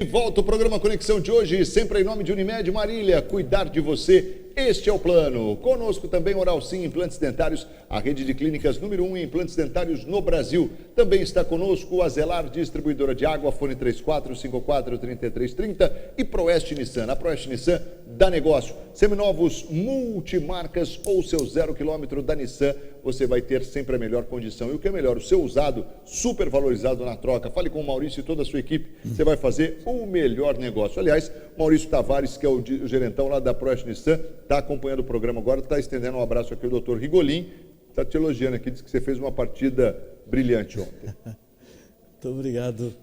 Volta o programa Conexão de hoje, sempre em nome de Unimed Marília, cuidar de você, este é o plano. Conosco também Oral Sim Implantes Dentários, a rede de clínicas número 1 em implantes dentários no Brasil. Também está conosco a Zelar, distribuidora de água, fone 3454-3330 e Proeste Nissan. A Proeste Nissan dá negócio. Seminovos, multimarcas ou seu 0 km da Nissan, você vai ter sempre a melhor condição. E o que é melhor, o seu usado, super valorizado na troca. Fale com o Maurício e toda a sua equipe, você vai fazer o melhor negócio. Aliás, Maurício Tavares, que é o gerentão lá da Proeste Nissan, está acompanhando o programa agora, está estendendo um abraço aqui ao doutor Rigolin, está te elogiando aqui, diz que você fez uma partida brilhante ontem. Muito obrigado.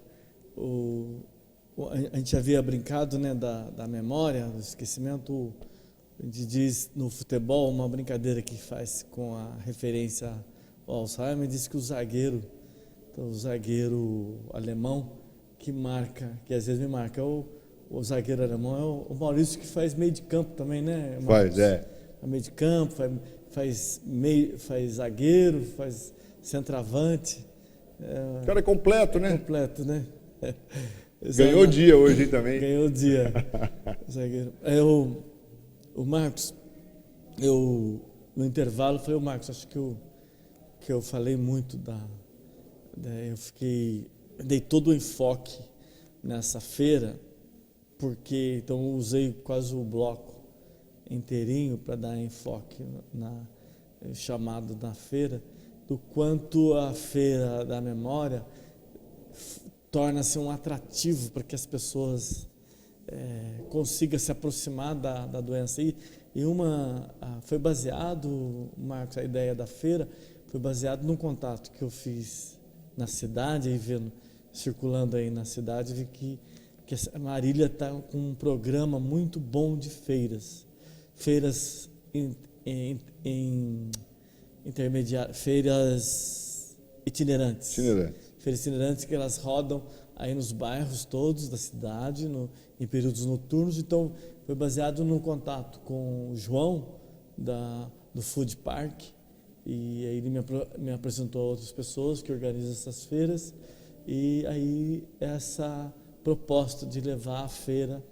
A gente havia brincado, né, da memória, do esquecimento. A gente diz no futebol, uma brincadeira que faz com a referência ao Alzheimer, diz que o zagueiro alemão que às vezes me marca, o zagueiro alemão é o Maurício, que faz meio de campo também, né, Marcos? Faz meio de campo, faz zagueiro, faz centroavante. O cara é completo, né? Completo, né? Ganhou o dia hoje também. Ganhou o dia, zagueiro. O Marcos, no intervalo, falei, Marcos, acho que eu falei muito dei todo o enfoque nessa feira, porque então eu usei quase o bloco inteirinho para dar enfoque na chamado da feira, do quanto a feira da memória torna-se um atrativo para que as pessoas consigam se aproximar da doença. Foi baseado, Marcos, a ideia da feira foi baseado num contato que eu fiz na cidade, aí circulando aí na cidade, vi que a Marília está com um programa muito bom de feiras feiras itinerantes. Feiras itinerantes que elas rodam aí nos bairros todos da cidade, em períodos noturnos. Então, foi baseado no contato com o João, do Food Park, e aí ele me apresentou a outras pessoas que organizam essas feiras, e aí essa proposta de levar a feira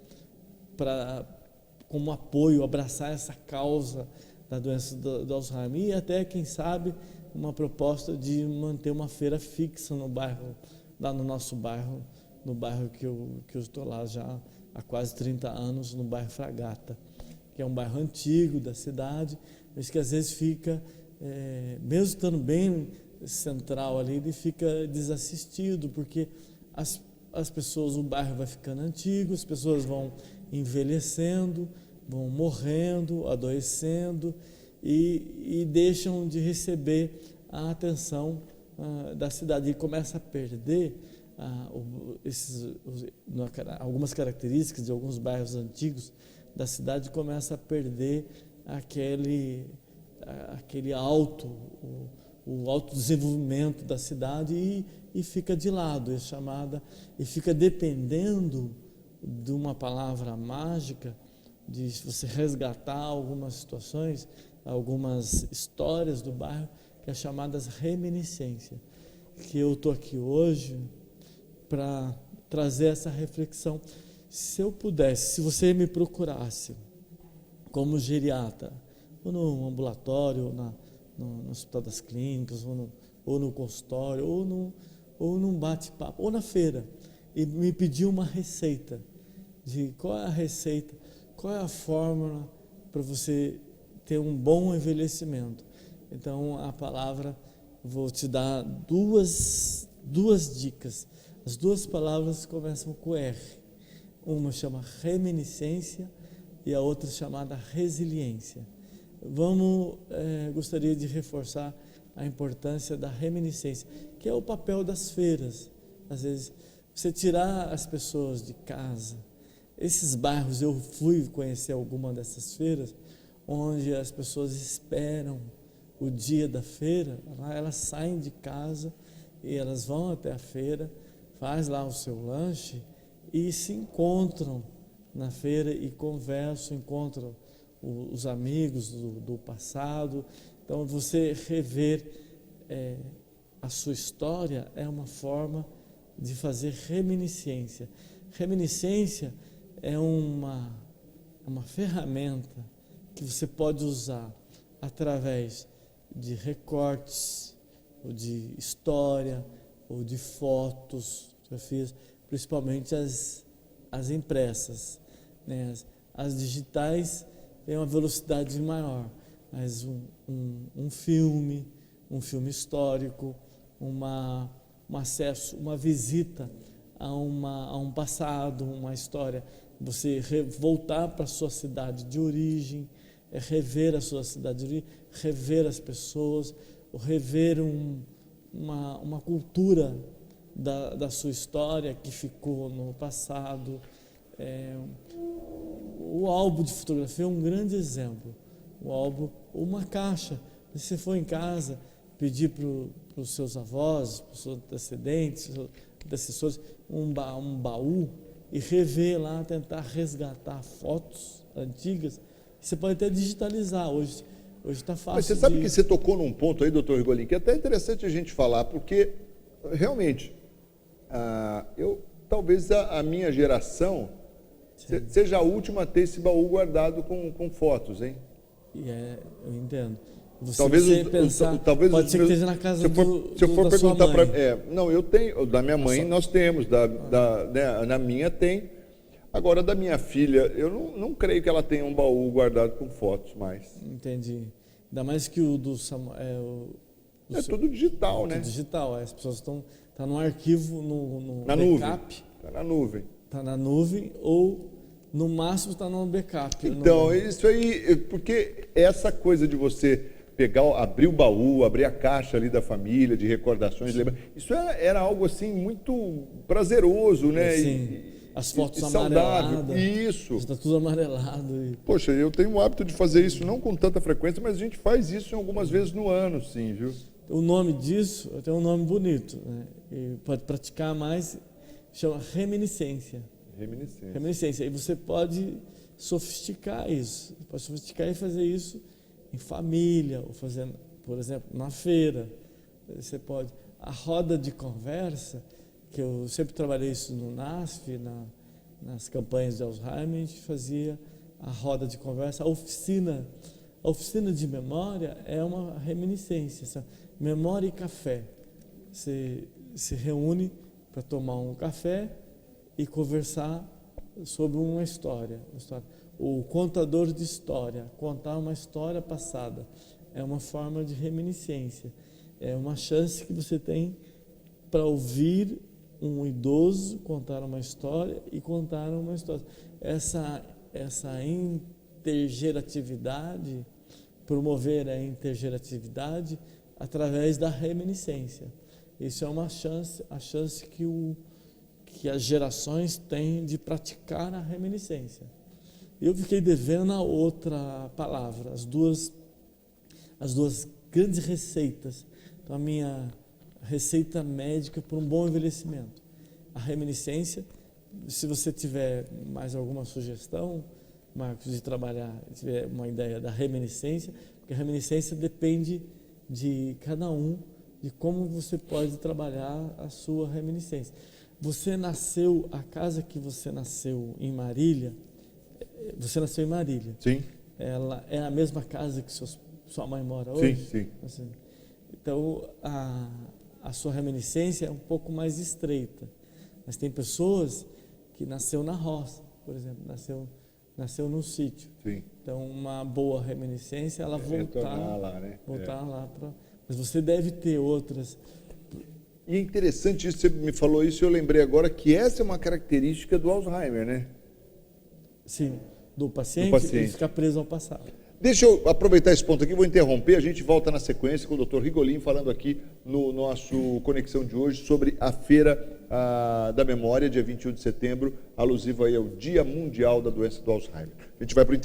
como apoio, abraçar essa causa da doença do Alzheimer, e até, quem sabe, uma proposta de manter uma feira fixa no bairro, lá no nosso bairro, no bairro que eu estou lá já há quase 30 anos, no bairro Fragata, que é um bairro antigo da cidade, mas que às vezes fica, mesmo estando bem central ali, ele fica desassistido, porque as pessoas, o bairro vai ficando antigo, as pessoas vão envelhecendo, vão morrendo, adoecendo e deixam de receber a atenção da cidade, e começa a perder algumas características de alguns bairros antigos da cidade, começa a perder aquele o autodesenvolvimento da cidade e fica de lado, e fica dependendo de uma palavra mágica, de você resgatar algumas situações, algumas histórias do bairro, que é chamadas reminiscência, que eu estou aqui hoje para trazer essa reflexão. Se eu pudesse, se você me procurasse como geriatra, ou no ambulatório, ou no Hospital das Clínicas, ou no consultório, ou num bate-papo, ou na feira, e me pedir uma receita, de qual é a receita, qual é a fórmula para você ter um bom envelhecimento. Então, a palavra, vou te dar duas dicas. As duas palavras começam com R. Uma chama reminiscência e a outra chamada resiliência. Gostaria de reforçar a importância da reminiscência, que é o papel das feiras. Às vezes, você tirar as pessoas de casa. Esses bairros, eu fui conhecer alguma dessas feiras, onde as pessoas esperam o dia da feira, elas saem de casa e elas vão até a feira, faz lá o seu lanche e se encontram na feira e conversam, encontram os amigos do passado. Então, você rever a sua história é uma forma de fazer reminiscência. reminiscência é uma ferramenta que você pode usar através de recortes, ou de história, ou de fotos, fotografias, principalmente as impressas, né? As digitais têm uma velocidade maior, mas um filme histórico, um acesso, uma visita a um passado, uma história, você voltar para a sua cidade de origem, rever a sua cidade de origem, rever as pessoas, ou rever uma cultura da sua história que ficou no passado. O álbum de fotografia é um grande exemplo. O álbum, uma caixa. Se você for em casa, pedir para os seus avós, para os seus antecessores, um baú e rever lá, tentar resgatar fotos antigas. Você pode até digitalizar. Hoje está fácil. Mas você sabe que você tocou num ponto aí, doutor Rigolin, que é até interessante a gente falar, porque realmente, talvez a minha geração seja a última a ter esse baú guardado com fotos, hein? Eu entendo. Talvez pode ser que esteja na casa se eu for da sua perguntar mãe. Não, eu tenho, da minha mãe nós temos, né, na minha tem. Agora, da minha filha, eu não creio que ela tenha um baú guardado com fotos mais. Entendi. Ainda mais que o do Samuel... tudo digital, né? Tudo digital, as pessoas estão no arquivo, no na backup. Está na nuvem. Está na nuvem ou, no máximo, está no backup. Então, isso aí, porque essa coisa de você abrir o baú, abrir a caixa ali da família, de recordações, isso era algo assim muito prazeroso, né? Sim. As fotos amareladas. Isso. Está tudo amarelado. Poxa, eu tenho o hábito de fazer isso, não com tanta frequência, mas a gente faz isso algumas vezes no ano, sim, viu? O nome disso tem um nome bonito, né? E pode praticar mais, chama reminiscência. Reminiscência. E você pode sofisticar isso. Pode sofisticar e fazer isso em família, ou fazendo, por exemplo, na feira. Você pode. A roda de conversa, que eu sempre trabalhei isso no NASF, nas campanhas de Alzheimer, a gente fazia a roda de conversa, a oficina de memória é uma reminiscência, memória e café. Você se reúne para tomar um café e conversar sobre uma história. O contador de história, contar uma história passada, é uma forma de reminiscência, é uma chance que você tem para ouvir um idoso contar uma história e contar uma história. Essa intergeratividade, promover a intergeratividade através da reminiscência. Isso é uma chance, a chance que as gerações têm de praticar a reminiscência. Eu fiquei devendo a outra palavra, as duas grandes receitas. Então, a minha receita médica para um bom envelhecimento. A reminiscência, se você tiver mais alguma sugestão, Marcos, de trabalhar, tiver uma ideia da reminiscência, porque a reminiscência depende de cada um, de como você pode trabalhar a sua reminiscência. A casa que você nasceu em Marília, Sim. Ela é a mesma casa que sua mãe mora hoje? Sim. Assim, então, a sua reminiscência é um pouco mais estreita. Mas tem pessoas que nasceu na roça, por exemplo, nasceu no sítio. Sim. Então, uma boa reminiscência, ela voltar lá, né? Mas você deve ter outras. E é interessante isso, você me falou isso e eu lembrei agora que essa é uma característica do Alzheimer, né? Sim, do paciente. Ele ficar preso ao passado. Deixa eu aproveitar esse ponto aqui, vou interromper, a gente volta na sequência com o Dr. Rigolin falando aqui no nosso Conexão de hoje sobre a Feira da Memória, dia 21 de setembro, alusivo aí ao Dia Mundial da Doença do Alzheimer. A gente vai para o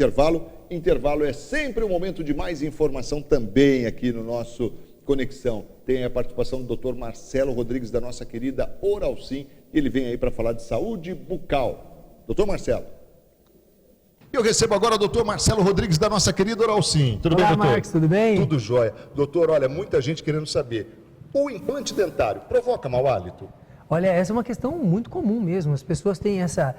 intervalo é sempre um momento de mais informação também aqui no nosso Conexão. Tem a participação do Dr. Marcelo Rodrigues, da nossa querida Oralsim, ele vem aí para falar de saúde bucal. Dr. Marcelo. Eu recebo agora o doutor Marcelo Rodrigues, da nossa querida Oralsim. Tudo bem, doutor? Marcos, tudo bem? Tudo jóia. Doutor, olha, muita gente querendo saber, o implante dentário provoca mau hálito? Olha, essa é uma questão muito comum mesmo. As pessoas têm essa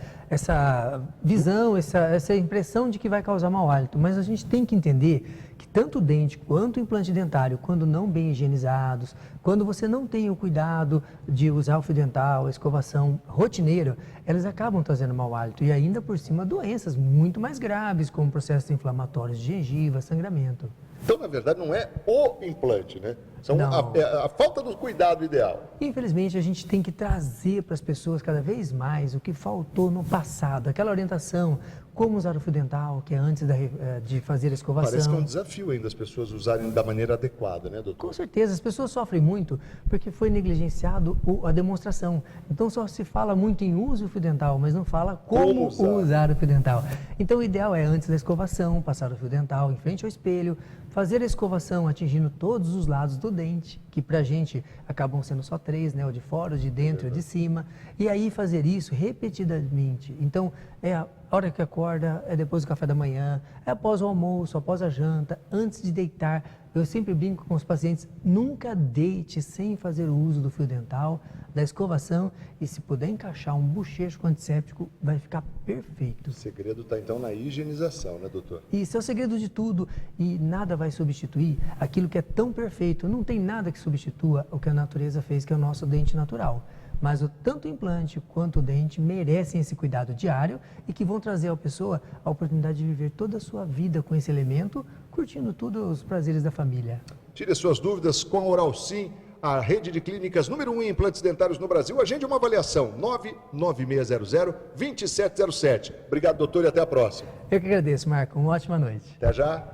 visão, essa impressão de que vai causar mau hálito. Mas a gente tem que entender que tanto o dente quanto o implante dentário, quando não bem higienizados, quando você não tem o cuidado de usar o fio dental, a escovação rotineira, elas acabam trazendo mau hálito. E ainda por cima, doenças muito mais graves, como processos inflamatórios de gengiva, sangramento. Então, na verdade, não é o implante, né? São Não. a falta do cuidado ideal. Infelizmente, a gente tem que trazer para as pessoas cada vez mais o que faltou no passado, aquela orientação, como usar o fio dental, que é antes de fazer a escovação. Parece que é um desafio ainda as pessoas usarem da maneira adequada, né, doutor? Com certeza, as pessoas sofrem muito porque foi negligenciado a demonstração. Então só se fala muito em uso do fio dental, mas não fala como usar o fio dental. Então o ideal é antes da escovação, passar o fio dental em frente ao espelho, fazer a escovação atingindo todos os lados do dente, que pra gente acabam sendo só 3, né? O de fora, o de dentro e o de cima. E aí fazer isso repetidamente. Então é a hora que acorda, é depois do café da manhã, é após o almoço, após a janta, antes de deitar. Eu sempre brinco com os pacientes, nunca deite sem fazer o uso do fio dental, da escovação, e se puder encaixar um bochecho com antisséptico, vai ficar perfeito. O segredo está então na higienização, né, doutor? Isso é o segredo de tudo, e nada vai substituir aquilo que é tão perfeito. Não tem nada que substitua o que a natureza fez, que é o nosso dente natural. Mas tanto o implante quanto o dente merecem esse cuidado diário e que vão trazer à pessoa a oportunidade de viver toda a sua vida com esse elemento, curtindo todos os prazeres da família. Tire suas dúvidas com a Oral Sim, a rede de clínicas número 1 em implantes dentários no Brasil. Agende uma avaliação, 99600-2707. Obrigado, doutor, e até a próxima. Eu que agradeço, Marco. Uma ótima noite. Até já.